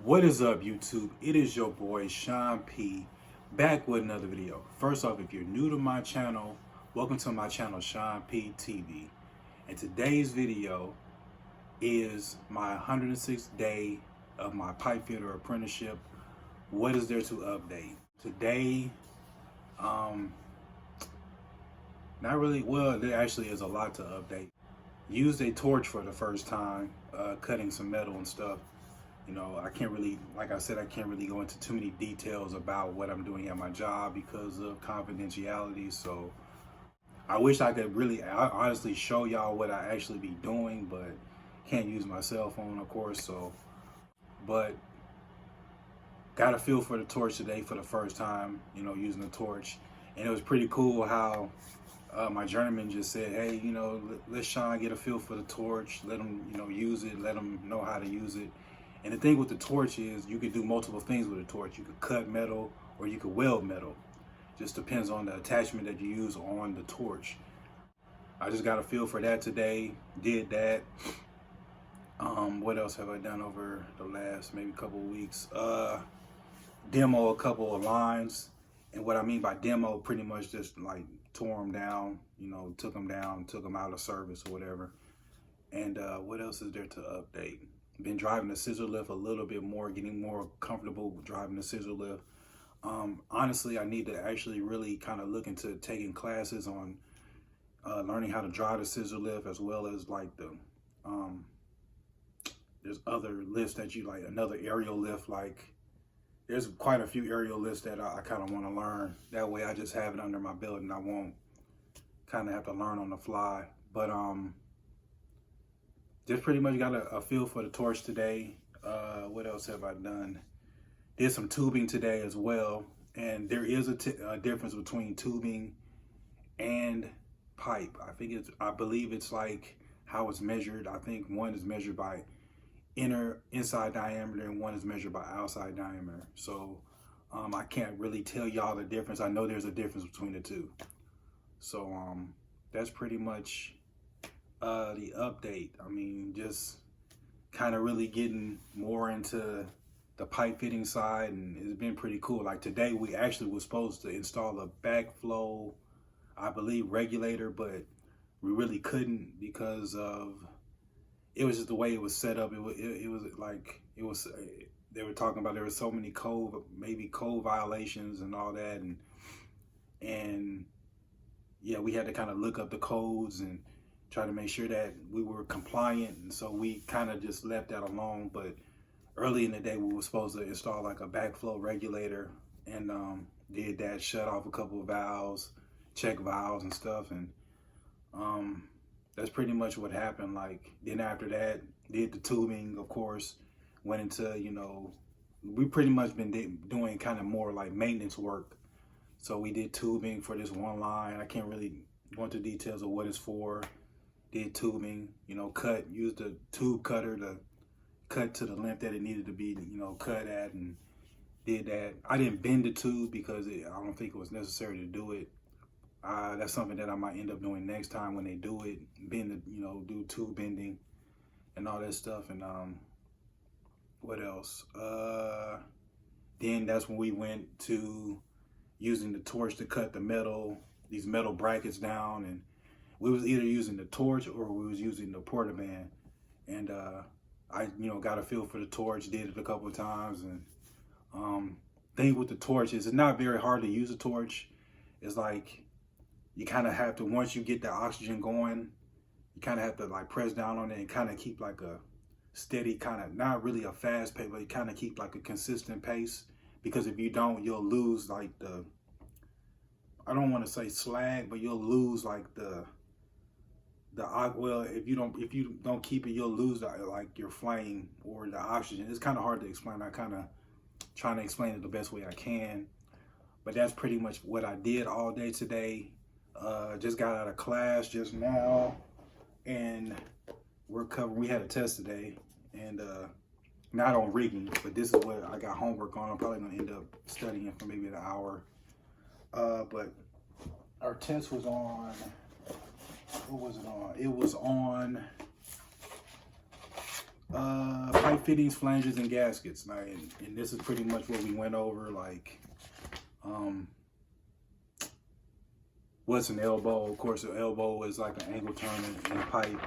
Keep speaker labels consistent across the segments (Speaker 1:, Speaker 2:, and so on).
Speaker 1: What is up, YouTube? It is your boy Sean P, back with another video. First off, if you're new to my channel, welcome to my channel, Sean P TV. And today's video is my 106th day of my Pipefitter apprenticeship. What is there to update today? Not really. Well, there actually is a lot to update. Used a torch for the first time, cutting some metal and stuff. You know, I can't really, like I said, I can't really go into too many details about what I'm doing at my job because of confidentiality. So I wish I could really honestly show y'all what I actually be doing, but can't use my cell phone, of course. So, but got a feel for the torch today for the first time, you know, using the torch. And it was pretty cool how my journeyman just said, hey, you know, let Sean get a feel for the torch, let him, you know, use it, let him know how to use it. And the thing with the torch is you could do multiple things with a torch. You could cut metal or you could weld metal. Just depends on the attachment that you use on the torch. I just got a feel for that today, did that. What else have I done over the last maybe couple of weeks? Demo a couple of lines. And what I mean by demo, pretty much just like tore them down, you know, took them down, took them out of service or whatever. And what else is there to update? Been driving the scissor lift a little bit more, getting more comfortable with driving the scissor lift. Honestly, I need to actually really kind of look into taking classes on learning how to drive the scissor lift, as well as like the there's other lifts that you like, another aerial lift. Like there's quite a few aerial lifts that I kind of want to learn. That way I just have it under my belt and I won't kind of have to learn on the fly. But just pretty much got a feel for the torch today. What else have I done? Did some tubing today as well. And there is a difference between tubing and pipe. I believe it's like how it's measured. I think one is measured by inside diameter and one is measured by outside diameter. So I can't really tell y'all the difference. I know there's a difference between the two. So that's pretty much the update. I mean, just kind of really getting more into the pipe fitting side, and it's been pretty cool. Like today we actually was supposed to install a backflow, I believe, regulator, but we really couldn't because of it was just the way it was set up. They were talking about there were so many code violations and all that, and yeah, we had to kind of look up the codes and try to make sure that we were compliant. And so we kind of just left that alone. But early in the day, we were supposed to install like a backflow regulator, and did that, shut off a couple of valves, check valves and stuff. And that's pretty much what happened. Like then after that, did the tubing, of course, went into, you know, we pretty much been doing kind of more like maintenance work. So we did tubing for this one line. I can't really go into details of what it's for. Did tubing, you know, used the tube cutter to cut to the length that it needed to be, you know, cut at, and did that. I didn't bend the tube because I don't think it was necessary to do it. That's something that I might end up doing next time when they do it, do tube bending and all that stuff. And what else? Then that's when we went to using the torch to cut these metal brackets down, and we was either using the torch or we was using the portaband. And I, you know, got a feel for the torch, did it a couple of times. And thing with the torch is it's not very hard to use a torch. It's like you kind of have to, once you get the oxygen going, you kind of have to like press down on it and kind of keep like a steady kind of, not really a fast pace, but you kind of keep like a consistent pace. Because if you don't, you'll lose like I don't want to say slag, but you'll lose like if you don't keep it, you'll lose like your flame or the oxygen. It's kind of hard to explain. I kind of trying to explain it the best way I can, but that's pretty much what I did all day today. Just got out of class just now, and we had a test today, and not on rigging, but this is what I got homework on. I'm probably gonna end up studying for maybe an hour. But our test was on, what was it on? It was on pipe fittings, flanges, and gaskets. Now, and this is pretty much what we went over, like what's an elbow. Of course, an elbow is like an angle turn in pipe,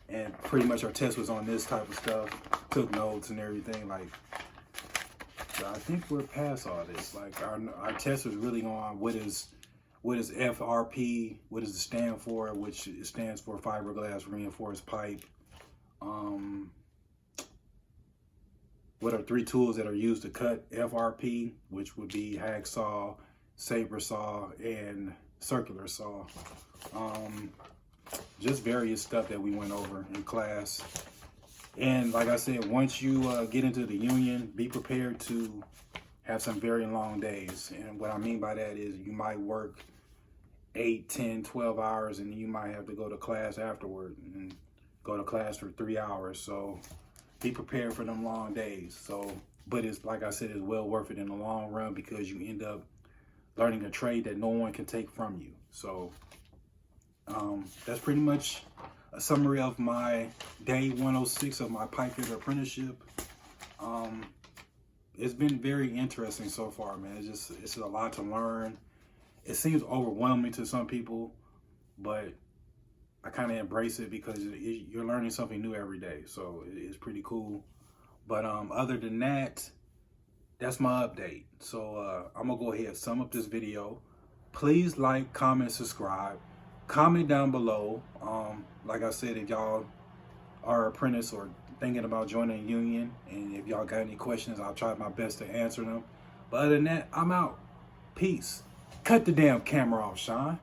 Speaker 1: and pretty much our test was on this type of stuff. Took notes and everything. Like, I think we're past all this. Like, our test was really on what is FRP, what does it stand for, which it stands for fiberglass reinforced pipe. What are 3 tools that are used to cut FRP, which would be hacksaw, saber saw, and circular saw. Just various stuff that we went over in class. And like I said, once you get into the union, be prepared to have some very long days. And what I mean by that is you might work 8, 10, 12 hours, and you might have to go to class afterward and go to class for 3 hours. So be prepared for them long days. So, but it's, like I said, it's well worth it in the long run, because you end up learning a trade that no one can take from you. So that's pretty much a summary of my day 106 of my Pipefitter apprenticeship. It's been very interesting so far, man. It's a lot to learn. It seems overwhelming to some people, but I kind of embrace it because you're learning something new every day. So it's pretty cool. But other than that, that's my update. So I'm gonna go ahead and sum up this video. Please like, comment, subscribe. Comment down below. Like I said, if y'all are apprentice or thinking about joining a union, and if y'all got any questions, I'll try my best to answer them. But other than that, I'm out. Peace. Cut the damn camera off, Sean.